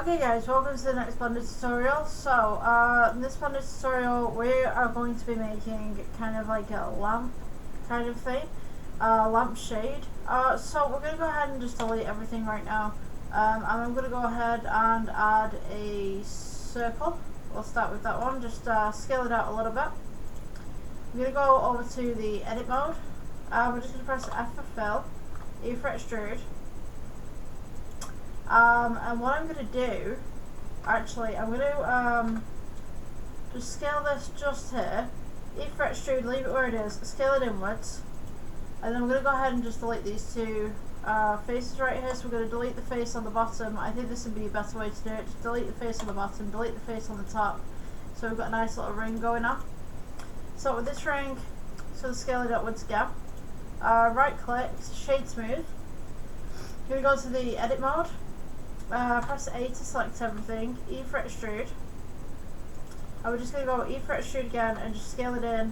Okay guys, welcome to the next Blender tutorial. So, in this Blender tutorial we are going to be making kind of like a lamp kind of thing, lamp shade. So we're going to go ahead and just delete everything right now, and I'm going to go ahead and add a circle. We'll start with that one, just scale it out a little bit. I'm going to go over to the edit mode. We're just going to press F for fill, E for extrude. And what I'm going to do, actually, I'm going to just scale this just here, E for extrude, leave it where it is, scale it inwards, and then we're going to go ahead and just delete these two faces right here. So we're going to delete the face on the bottom. I think this would be a better way to do it. Just delete the face on the bottom, delete the face on the top, so we've got a nice little ring going on. So with this ring, so scale it upwards again, right click, shade smooth, you're going to go to the edit mode. Press A to select everything, E for extrude, and we're just going to go E for extrude again and just scale it in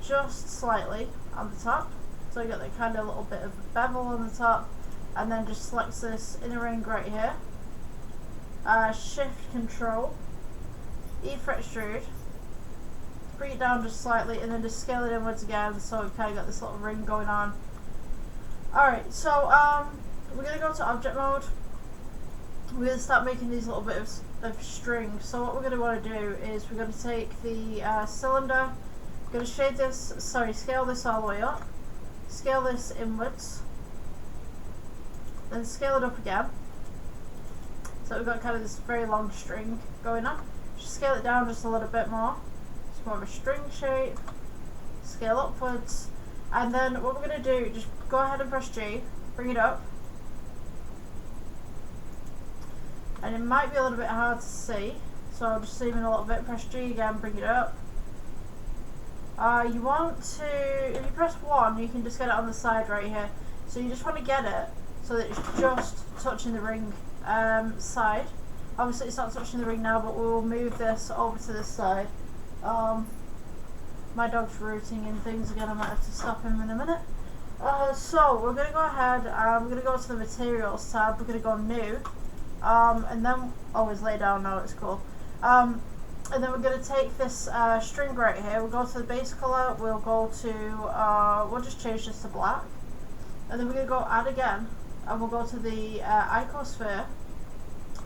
just slightly on the top, so you got that kind of little bit of bevel on the top, and then just select this inner ring right here, shift control, E for extrude, bring it down just slightly, and then just scale it inwards again, so we've kind of got this little ring going on. Alright, so we're going to go to object mode. We're going to start making these little bits of string. So what we're going to want to do is we're going to take the cylinder, we're going to shade this, scale this all the way up, scale this inwards, then scale it up again. So we've got kind of this very long string going on. Just scale it down just a little bit more. It's more of a string shape. Scale upwards. And then what we're going to do, just go ahead and press G, bring it up. And it might be a little bit hard to see, so I'll just zoom in a little bit, press G again, bring it up. You want to, if you press 1, you can just get it on the side right here. So you just want to get it so that it's just touching the ring side. Obviously it's not touching the ring now, but we'll move this over to this side. My dog's rooting in things again, I might have to stop him in a minute. So we're going to go ahead, we're going to go to the materials tab, we're going to go new. And then always lay down now, it's cool. And then we're going to take this string right here, we'll go to the base color, we'll go to, we'll just change this to black. And then we're going to go add again, and we'll go to the icosphere,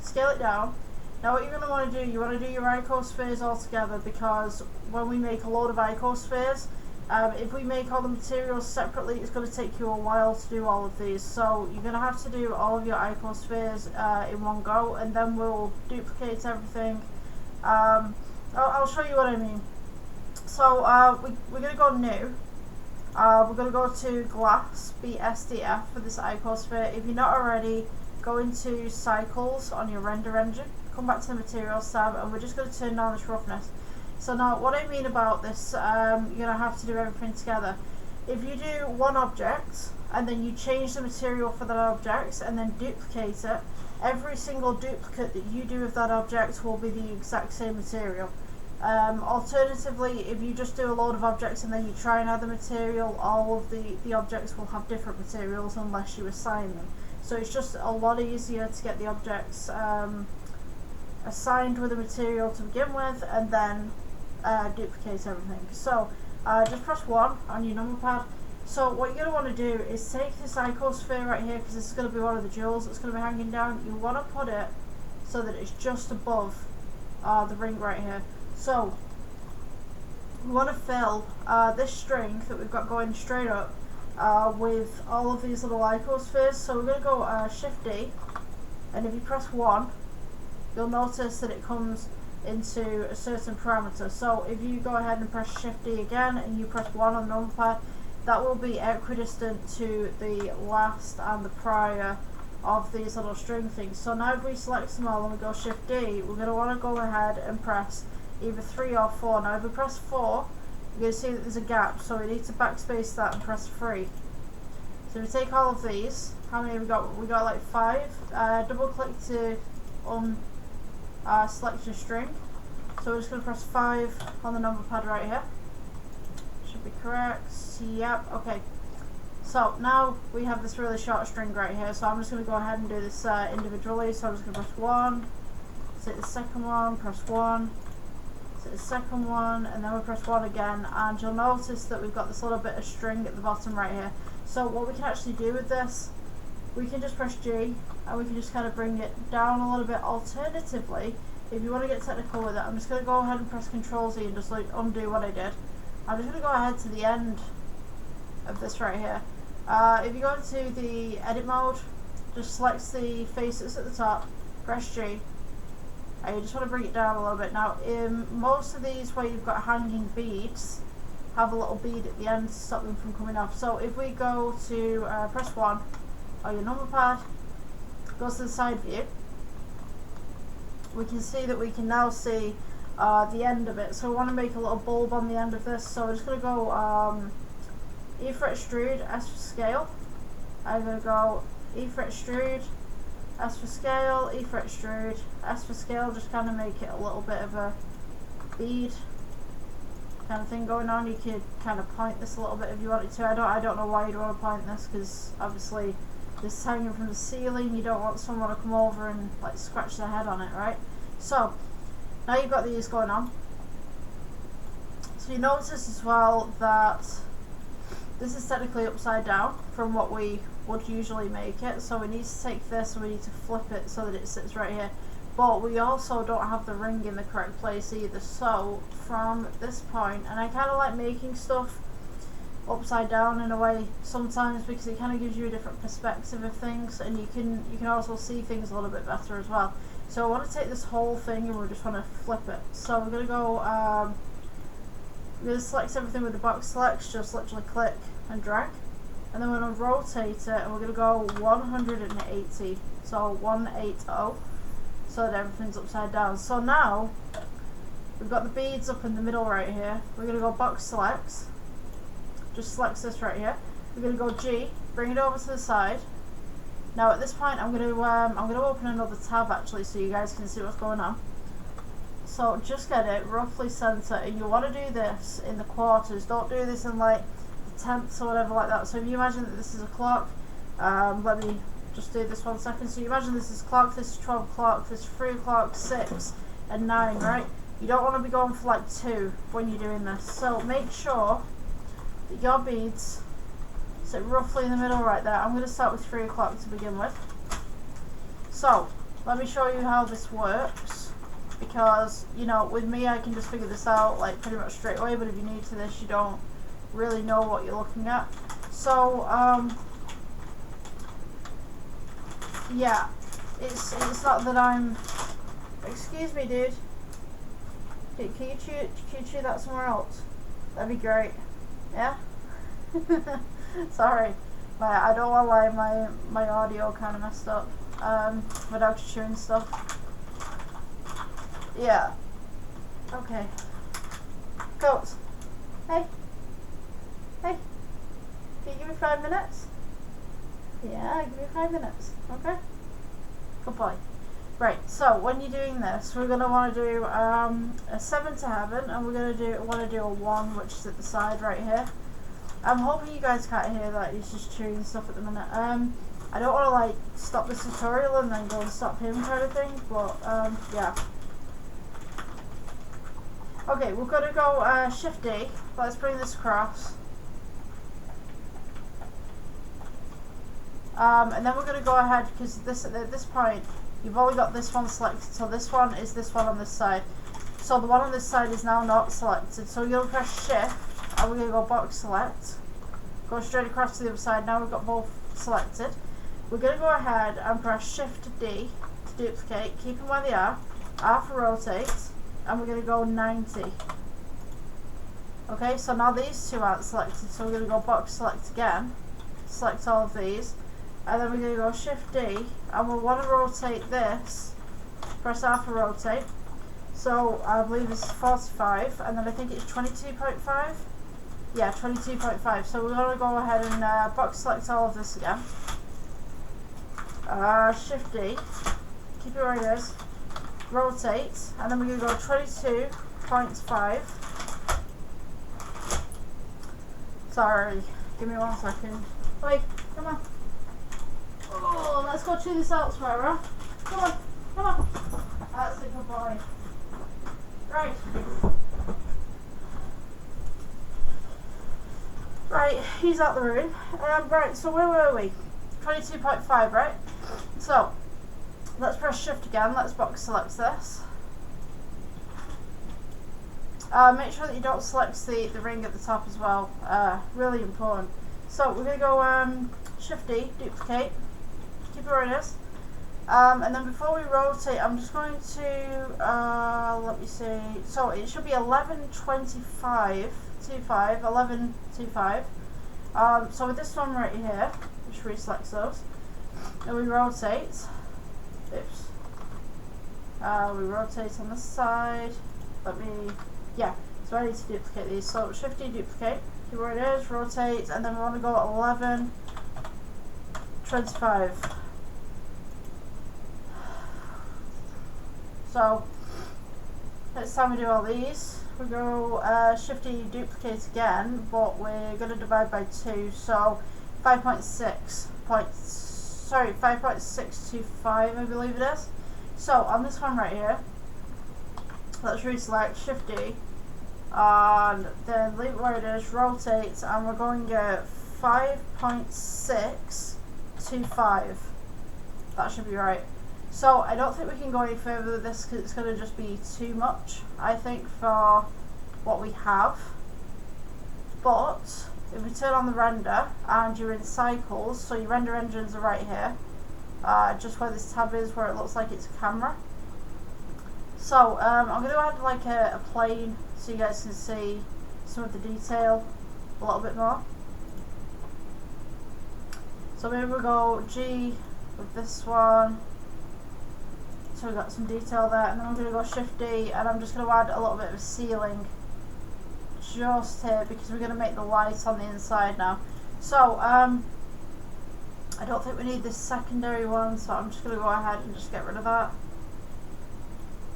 scale it down. Now what you're going to want to do, you want to do your icospheres all together, because when we make a load of icospheres, if we make all the materials separately, it's going to take you a while to do all of these. So you're going to have to do all of your icospheres in one go, and then we'll duplicate everything. I'll show you what I mean. So we're going to go new. We're going to go to glass, BSDF for this icosphere. If you're not already, go into cycles on your render engine, come back to the materials tab, and we're just going to turn down this roughness. So now what I mean about this, you're going to have to do everything together. If you do one object and then you change the material for that object and then duplicate it, every single duplicate that you do of that object will be the exact same material. Alternatively, if you just do a load of objects and then you try and add the material, all of the objects will have different materials unless you assign them. So it's just a lot easier to get the objects assigned with a material to begin with, and then duplicate everything. So just press 1 on your number pad. So what you're going to want to do is take this icosphere right here, because this is going to be one of the jewels that's going to be hanging down. You want to put it so that it's just above the ring right here. So we want to fill this string that we've got going straight up with all of these little icospheres. So we're going to go Shift D, and if you press 1, you'll notice that it comes into a certain parameter. So if you go ahead and press Shift D again and you press 1 on the number pad, that will be equidistant to the last and the prior of these little string things. So now if we select them all and we go Shift D, we're going to want to go ahead and press either 3 or 4. Now if we press 4, you're going to see that there's a gap, so we need to backspace that and press 3. So we take all of these, how many have we got? We got like 5. Double click to select your string. So we're just going to press 5 on the number pad right here. Should be correct. Yep, okay. So now we have this really short string right here, so I'm just going to go ahead and do this individually. So I'm just going to press 1, set the second one, press 1, set the second one, and then we press 1 again, and you'll notice that we've got this little bit of string at the bottom right here. So what we can actually do with this, we can just press G, and we can just kind of bring it down a little bit. Alternatively, if you want to get technical with it, I'm just going to go ahead and press Control Z and just like undo what I did. I'm just going to go ahead to the end of this right here. If you go into the edit mode, just select the face that's at the top, press G, and you just want to bring it down a little bit. Now, in most of these where you've got hanging beads, have a little bead at the end to stop them from coming off. So if we go to press 1 on your number pad, go to the side view, we can see that we can now see the end of it. So we want to make a little bulb on the end of this. So we're just going to go E for extrude, S for scale. I'm going to go E for extrude, S for scale, E for extrude, S for scale, just kind of make it a little bit of a bead kind of thing going on. You could kind of point this a little bit if you wanted to. I don't know why you'd want to point this, because obviously this is hanging from the ceiling. You don't want someone to come over and like scratch their head on it, right? So now you've got these going on. So you notice as well that this is technically upside down from what we would usually make it. So we need to take this and we need to flip it so that it sits right here. But we also don't have the ring in the correct place either. So from this point, and I kind of like making stuff upside down in a way sometimes, because it kind of gives you a different perspective of things, and you can also see things a little bit better as well. So I want to take this whole thing and we just want to flip it. So we're going to go, we're going to select everything with the box selects, just literally click and drag, and then we're going to rotate it, and we're going to go 180, so 180, so that everything's upside down. So now we've got the beads up in the middle right here. We're going to go box selects, just selects this right here. We're going to go G, bring it over to the side. Now at this point I'm going to open another tab actually, so you guys can see what's going on. So just get it roughly center, and you want to do this in the quarters. Don't do this in like the tenths or whatever like that. So if you imagine that this is a clock, let me just do this 1 second. So you imagine this is clock, this is 12 o'clock, this is 3 o'clock, 6 and 9, right? You don't want to be going for like 2 when you're doing this. So make sure that your beads sit roughly in the middle right there. I'm going to start with 3 o'clock to begin with. So let me show you how this works, because you know, with me I can just figure this out like pretty much straight away, but if you're new to this you don't really know what you're looking at. So yeah, it's not that I'm, excuse me dude, can you chew that somewhere else? That'd be great. Yeah. Sorry, I don't want to lie, my audio kind of messed up without chewing stuff. Yeah. Okay. Goats. Hey. Hey. Can you give me 5 minutes? Yeah, give me 5 minutes. Okay. Good boy. Right. So when you're doing this, we're gonna want to do a 7 to heaven, and we're gonna want to do a 1, which is at the side right here. I'm hoping you guys can't hear that. He's just chewing stuff at the minute. I don't want to like stop this tutorial and then go and stop him kind of thing, but yeah. Okay, we're going to go Shift D. Let's bring this across. And then we're going to go ahead, because at this point you've only got this one selected, so this one is this one on this side. So the one on this side is now not selected, so you'll press Shift and we're going to go box select, go straight across to the other side. Now we've got both selected. We're going to go ahead and press Shift D to duplicate, keep them where they are, R for rotate, and we're going to go 90. Okay, so now these two aren't selected, so we're going to go box select again, select all of these, and then we're going to go Shift D, and we'll want to rotate this, press R for rotate. So I believe it's 45, and then I think it's 22.5. Yeah, 22.5. So we're going to go ahead and box select all of this again. Shift D, keep it where it is, rotate, and then we're going to go 22.5. Sorry, give me 1 second. Wait, come on. Oh, let's go chew this out, Spyro. Come on, come on. That's a good boy. Right. Right, he's out the room. Right, so where were we? 22.5, right? So, let's press shift again. Let's box select this. Make sure that you don't select the ring at the top as well. Really important. So, we're going to go shift D, duplicate. Keep it where it is. And then before we rotate, I'm just going to, let me see. So, it should be 11.25. 25, 11, 25. So with this one right here, just reselect those, and we rotate. Oops. We rotate on this side. Yeah. So I need to duplicate these. So Shift D, duplicate. See where it is. Rotate, and then we want to go at 11, 25. So next time we do all these, we go Shift D, duplicate again, but we're going to divide by 2, so 5.625 I believe it is. So on this one right here, let's reselect Shift D, and then leave it where it is, rotate, and we're going at 5.625. That should be right. So I don't think we can go any further with this because it's going to just be too much, I think, for what we have. But if we turn on the render and you're in cycles, so your render engines are right here, just where this tab is, where it looks like it's a camera. So I'm going to add like a plane so you guys can see some of the detail a little bit more. So maybe we'll go G with this one. So we've got some detail there, and then I'm going to go Shift D, and I'm just going to add a little bit of a ceiling just here because we're going to make the light on the inside now. So I don't think we need this secondary one, so I'm just going to go ahead and just get rid of that.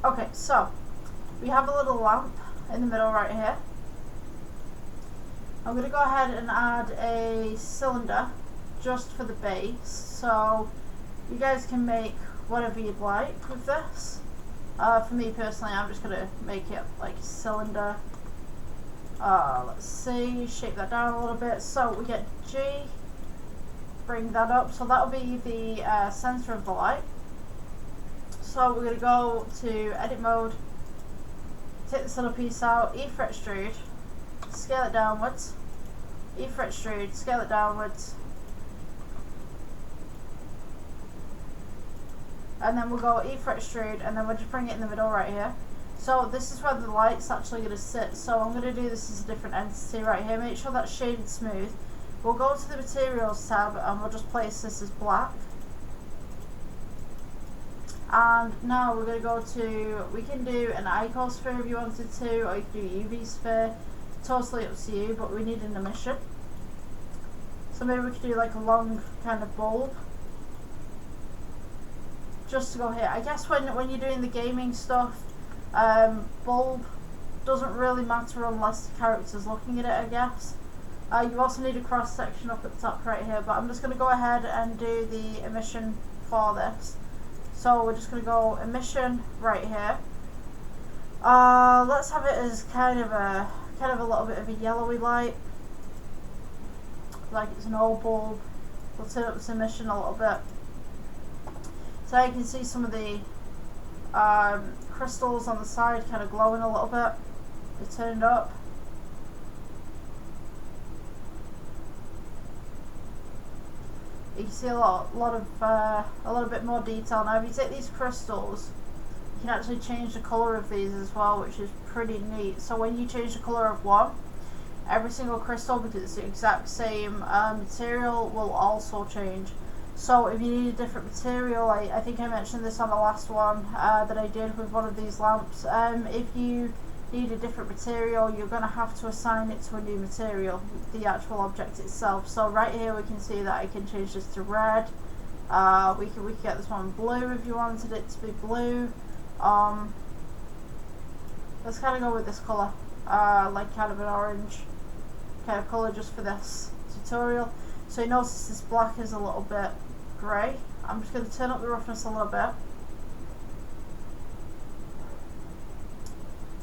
Okay, so we have a little lamp in the middle right here. I'm going to go ahead and add a cylinder just for the base, so you guys can make whatever you'd like with this. For me personally, I'm just going to make it like a cylinder. Let's see, shape that down a little bit. So we get G, bring that up, so that'll be the center of the light. So we're going to go to edit mode, take this little piece out, E for extrude, scale it downwards, E for extrude, scale it downwards, and then we'll go E for extrude, and then we'll just bring it in the middle right here. So this is where the light's actually going to sit, so I'm going to do this as a different entity right here. Make sure that's shaded smooth. We'll go to the materials tab and we'll just place this as black. And now we're going to go to, we can do an icosphere if you wanted to, or you can do UV sphere, totally up to you, but we need an emission. So maybe we could do like a long kind of bulb. Just to go here. I guess when you're doing the gaming stuff, bulb doesn't really matter unless the character's looking at it, I guess. You also need a cross section up at the top right here, but I'm just going to go ahead and do the emission for this. So we're just going to go emission right here. Let's have it as kind of a little bit of a yellowy light, like it's an old bulb. We'll turn up this emission a little bit. So you can see some of the crystals on the side kind of glowing a little bit. We turn it up. You can see a little bit more detail. Now if you take these crystals, you can actually change the colour of these as well, which is pretty neat. So when you change the colour of one, every single crystal, because it's the exact same material, will also change. So if you need a different material, I think I mentioned this on the last one that I did with one of these lamps. If you need a different material, you're going to have to assign it to a new material, the actual object itself. So right here we can see that I can change this to red. We can get this one blue if you wanted it to be blue. Let's kind of go with this colour, like kind of an orange kind of colour just for this tutorial. So you notice this black is a little bit grey. I'm just going to turn up the roughness a little bit.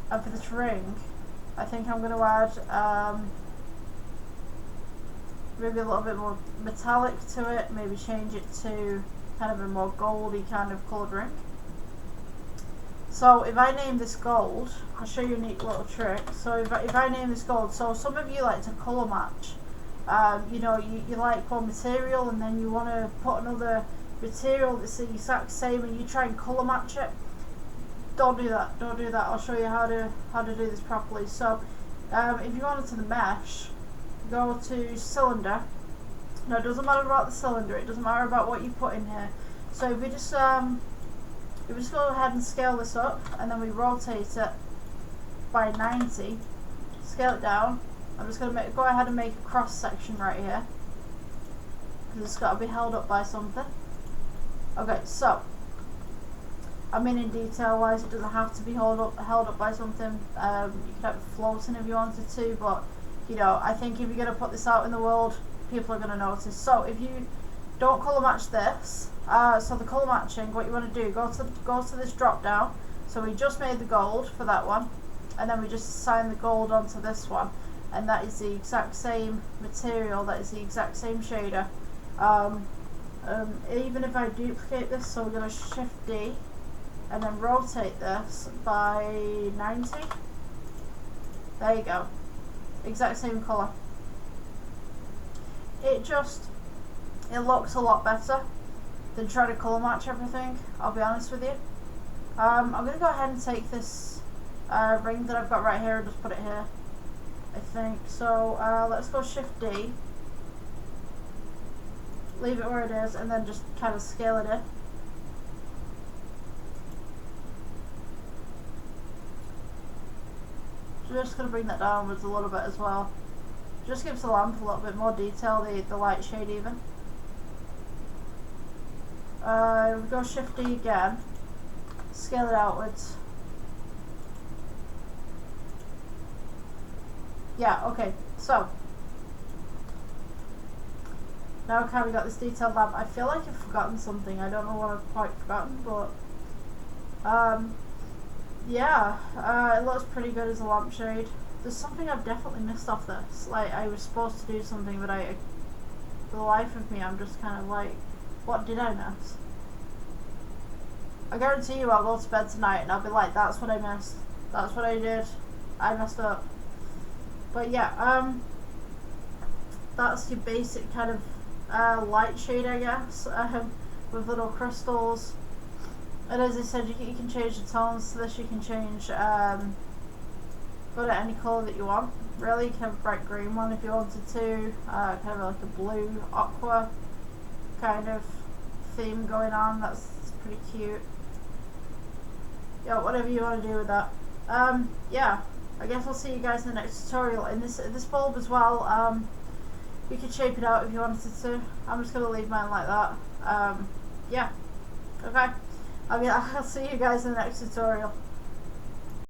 And for this ring, I think I'm going to add maybe a little bit more metallic to it, maybe change it to kind of a more goldy kind of coloured ring. So if I name this gold, I'll show you a neat little trick. So if I name this gold, so some of you like to colour match. You know, you like one material and then you want to put another material that's the exact same and you try and colour match it. Don't do that, don't do that. I'll show you how to do this properly. So if you go onto the mesh, go to cylinder. No, it doesn't matter about the cylinder, it doesn't matter about what you put in here. So if we just go ahead and scale this up and then we rotate it by 90, scale it down. I'm just going to go ahead and make a cross section right here because it's got to be held up by something. Okay, so I mean, in detail wise, it doesn't have to be held up by something. You could have it floating if you wanted to, but you know, I think if you're going to put this out in the world, people are going to notice. So if you don't colour match this, so the colour matching, what you want to do, go to this drop down. So we just made the gold for that one, and then we just assign the gold onto this one, and that is the exact same material, that is the exact same shader. Even if I duplicate this, so we're going to shift D and then rotate this by 90. There you go. Exact same colour. It looks a lot better than trying to colour match everything, I'll be honest with you. I'm going to go ahead and take this ring that I've got right here and just put it here, I think. So let's go Shift D, leave it where it is, and then just kind of scale it in. Just going to bring that downwards a little bit as well. Just gives the lamp a little bit more detail, the light shade even. We go Shift D again, scale it outwards. Yeah, okay, so now I've kind of got this detailed lamp. I feel like I've forgotten something. I don't know what I've quite forgotten, but yeah, it looks pretty good as a lampshade. There's something I've definitely missed off this. Like, I was supposed to do something, but for the life of me, I'm just kind of like, what did I miss? I guarantee you I'll go to bed tonight and I'll be like, that's what I missed. That's what I did. I messed up. But yeah, that's your basic kind of light shade, I guess, with little crystals. And as I said, you can change the tones to this. You can change, go to any colour that you want. Really, you can have a bright green one if you wanted to. Kind of like a blue aqua kind of theme going on. That's pretty cute. Yeah, whatever you want to do with that. Yeah, I guess I'll see you guys in the next tutorial. In this bulb as well, you could shape it out if you wanted to. I'm just gonna leave mine like that. Yeah. Okay. I'll see you guys in the next tutorial.